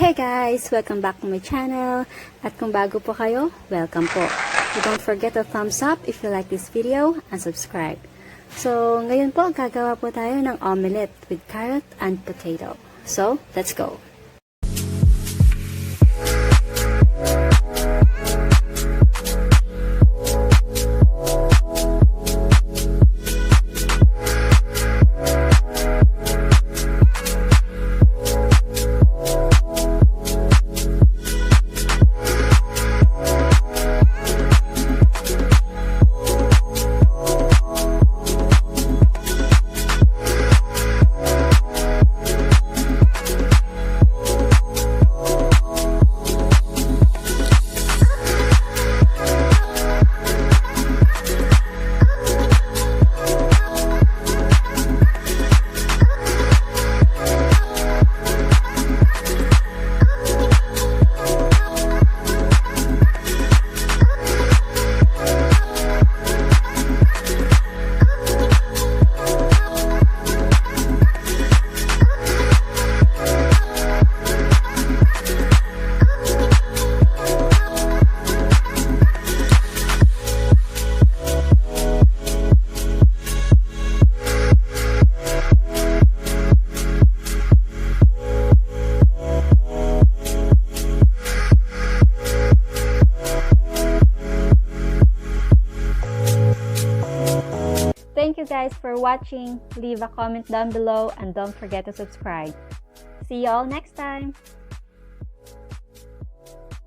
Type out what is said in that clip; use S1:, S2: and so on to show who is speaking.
S1: Hey guys! Welcome back to my channel. At kung bago po kayo, welcome po. So don't forget to thumbs up if you like this video and subscribe. So ngayon po, gagawa po tayo ng omelette with carrot and potato. So let's go! Thank you guys for watching. Leave a comment down below and don't forget to subscribe. See you all next time.